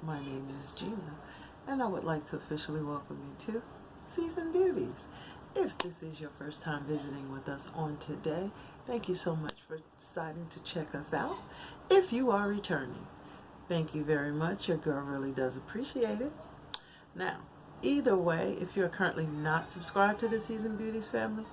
My name is June, and I would like to officially welcome you to Seasoned Beauties. If this is your first time visiting with us on today, thank you so much for deciding to check us out. If you are returning, thank you very much. Your girl really does appreciate it. Now, either way, if you're currently not subscribed to the Seasoned Beauties family,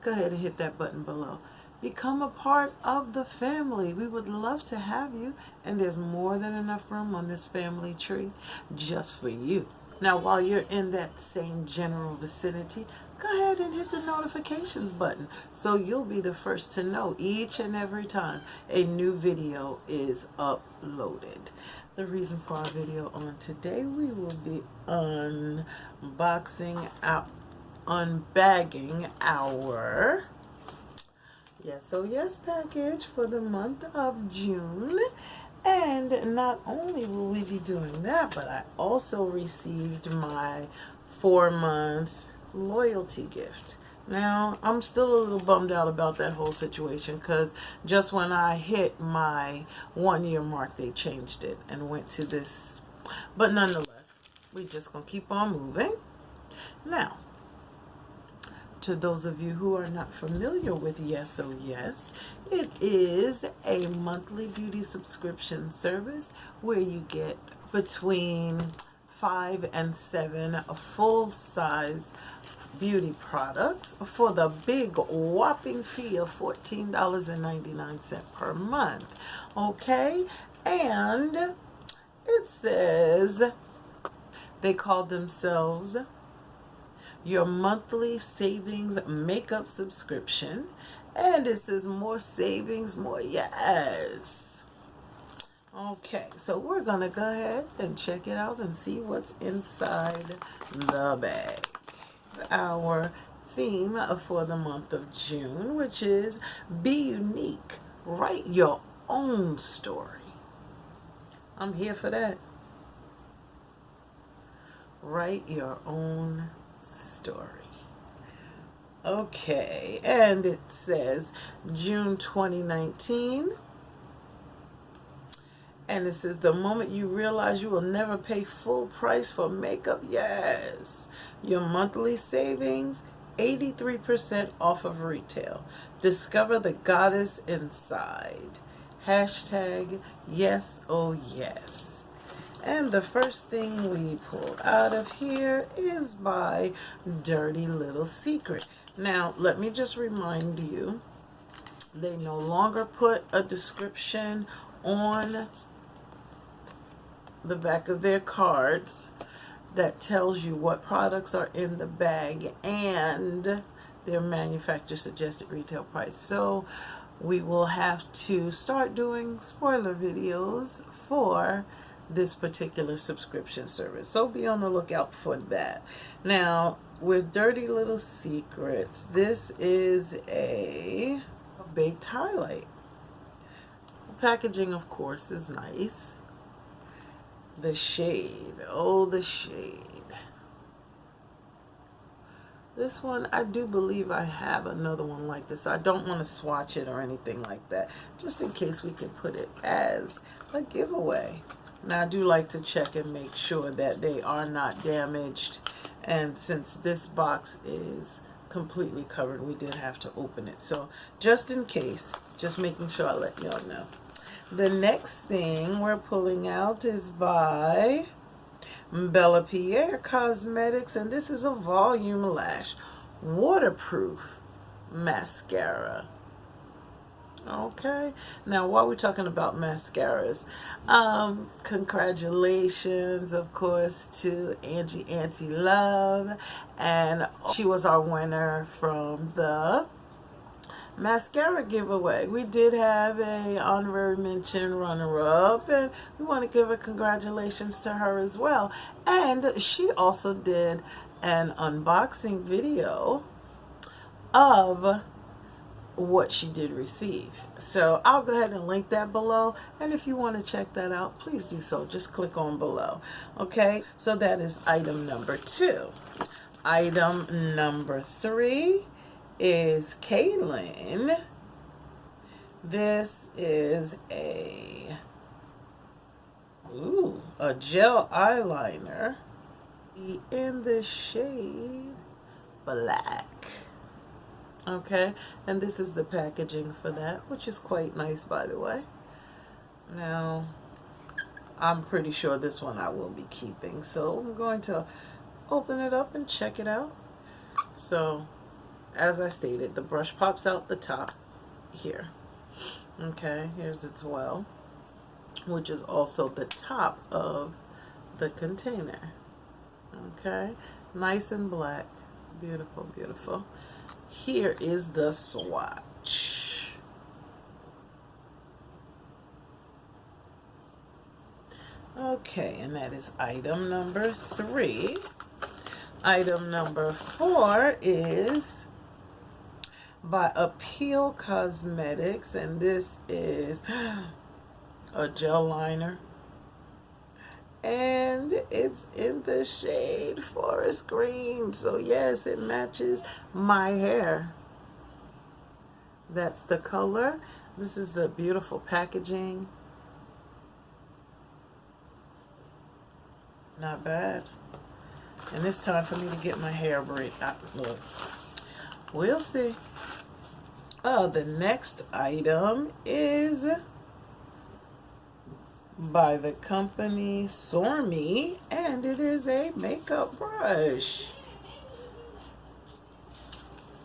go ahead and hit that button below. Become a part of the family. We would love to have you, and there's more than enough room on this family tree just for you. Now, while you're in that same general vicinity, go ahead and hit the notifications button so you'll be the first to know each and every time a new video is uploaded. The reason for our video on today, we will be unbagging our YAS package for the month of June. And not only will we be doing that, but I also received my 4-month loyalty gift. Now, I'm still a little bummed out about that whole situation because just when I hit my 1-year mark, they changed it and went to this. But nonetheless, we're just going to keep on moving. Now, to those of you who are not familiar with YAS, it is a monthly beauty subscription service where you get between 5 and 7 full-size beauty products for the big whopping fee of $14.99 per month. Okay, and it says they call themselves your monthly savings makeup subscription, and it says more savings, more yes. Okay, so we're gonna go ahead and check it out and see what's inside the bag. Our theme for the month of June, which is be unique, write your own story. I'm here for that. Write your own story. Okay, and it says June 2019, and it says the moment you realize you will never pay full price for makeup, yes, your monthly savings 83% off of retail. Discover the goddess inside. Hashtag yes, oh yes. And the first thing we pull out of here is by Dirty Little Secret. Now, let me just remind you, they no longer put a description on the back of their cards that tells you what products are in the bag and their manufacturer suggested retail price. So we will have to start doing spoiler videos for this particular subscription service, so be on the lookout for that. Now, with Dirty Little Secrets, this is a baked highlight. The packaging, of course, is nice. The shade, oh, the shade. This one, I do believe I have another one like this. I don't want to swatch it or anything like that, just in case we can put it as a giveaway. Now, I do like to check and make sure that they are not damaged. And since this box is completely covered, we did have to open it. So just in case, just making sure I let y'all know. The next thing we're pulling out is by Bella Pierre Cosmetics. And this is a volume lash waterproof mascara. Okay, now while we're talking about mascaras, congratulations, of course, to Auntie Love, and she was our winner from the mascara giveaway. We did have a honorary mention runner-up, and we want to give a congratulations to her as well. And she also did an unboxing video of what she did receive. So I'll go ahead and link that below, and if you want to check that out, please do so. Just click on below. Okay, so that is item number 2. Item number 3 is Kaylin. This is a a gel eyeliner in the shade Black. Okay, and this is the packaging for that, which is quite nice, by the way. Now, I'm pretty sure this one I will be keeping, so I'm going to open it up and check it out. So, as I stated, the brush pops out the top here. Okay, here's its well, which is also the top of the container. Okay, nice and black. Beautiful, beautiful. Here is the swatch. Okay, and that is item number 3. Item number 4 is by Appeal Cosmetics, and this is a gel liner, and it's in the shade forest green. So yes, it matches my hair. That's the color. This is the beautiful packaging. Not bad. And it's time for me to get my hair braided. Look, we'll see. The next item is by the company Sormy, and it is a makeup brush.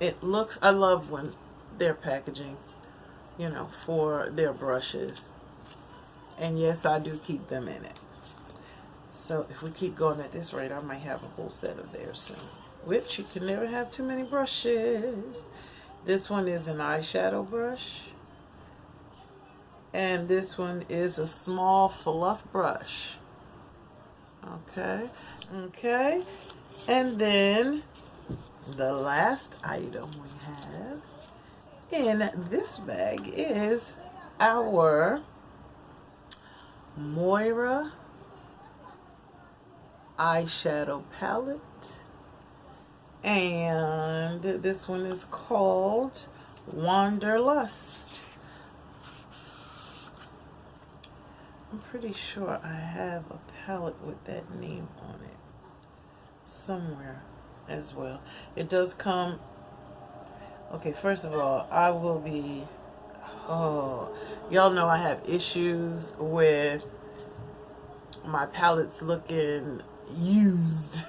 It looks, I love when they're packaging, you know, for their brushes. And yes, I do keep them in it. So if we keep going at this rate, I might have a whole set of theirs soon. Which, you can never have too many brushes. This one is an eyeshadow brush. And this one is a small fluff brush. Okay. Okay. And then the last item we have in this bag is our Moira eyeshadow palette, and this one is called Wanderlust. I'm pretty sure I have a palette with that name on it somewhere as well. It does come, okay, first of all, I will be, y'all know I have issues with my palettes looking used.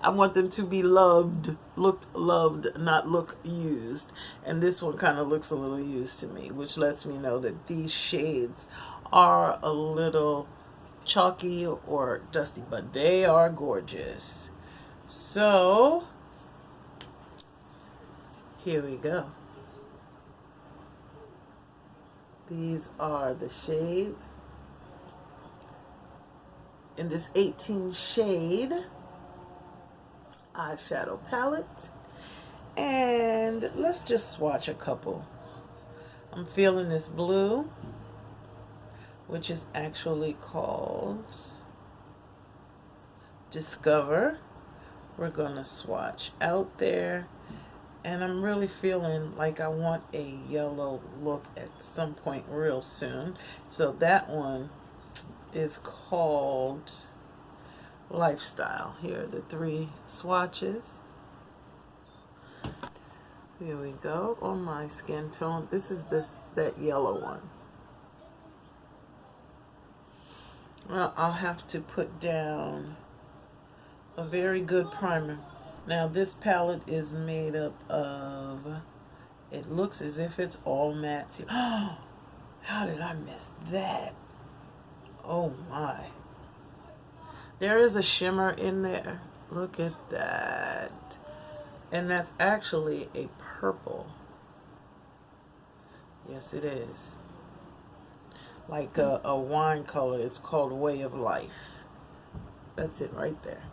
I want them to be loved, looked loved, not look used. And this one kind of looks a little used to me, which lets me know that these shades are a little chalky or dusty, but they are gorgeous. So here we go. These are the shades in this 18 shade eyeshadow palette, and let's just swatch a couple. I'm feeling this blue, which is actually called Discover. We're gonna swatch out there, and I'm really feeling like I want a yellow look at some point real soon. So that one is called Lifestyle. Here are the 3 swatches. Here we go. On my skin tone, this is that yellow one. Well, I'll have to put down a very good primer. Now this palette is made up of, it looks as if it's all matte. Oh, how did I miss that? Oh my. There is a shimmer in there. Look at that. And that's actually a purple. Yes, it is. Like a wine color. It's called Way of Life. That's it right there.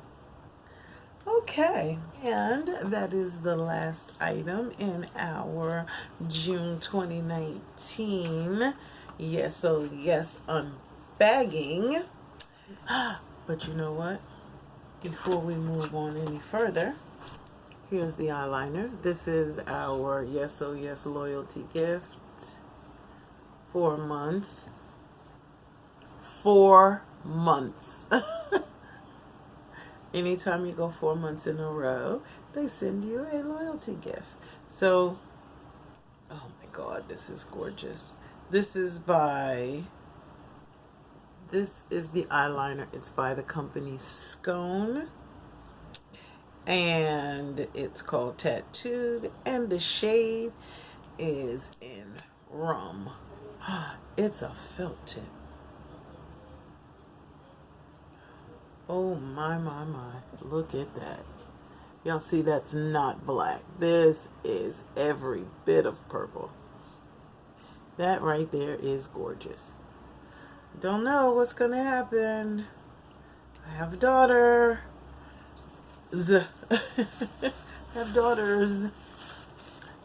Okay, and that is the last item in our June 2019 Yes, so yes, unbagging. But you know what? Before we move on any further, here's the eyeliner. This is our Yes, so yes loyalty gift. 4 month months. Anytime you go 4 months in a row, they send you a loyalty gift. So, oh my God, this is gorgeous. This is the eyeliner. It's by the company Scone. And it's called Tattooed. And the shade is in Rum. It's a felt tip. Oh my. Look at that. Y'all see that's not black. This is every bit of purple. That right there is gorgeous. Don't know what's gonna happen. I have a daughter. Have daughters.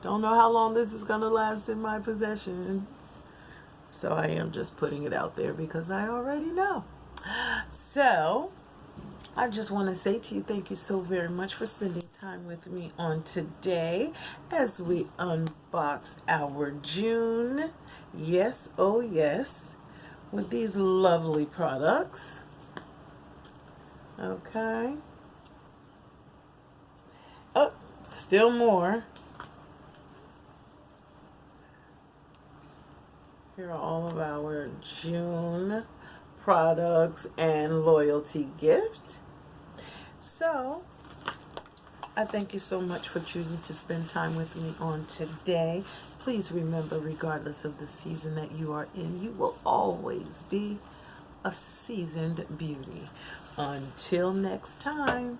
Don't know how long this is gonna last in my possession. So I am just putting it out there because I already know. So I just want to say to you, thank you so very much for spending time with me on today as we unbox our June, yes, oh yes, with these lovely products. Okay. Oh, still more. Here are all of our June products and loyalty gift. So I thank you so much for choosing to spend time with me on today. Please remember, regardless of the season that you are in, you will always be a seasoned beauty. Until next time.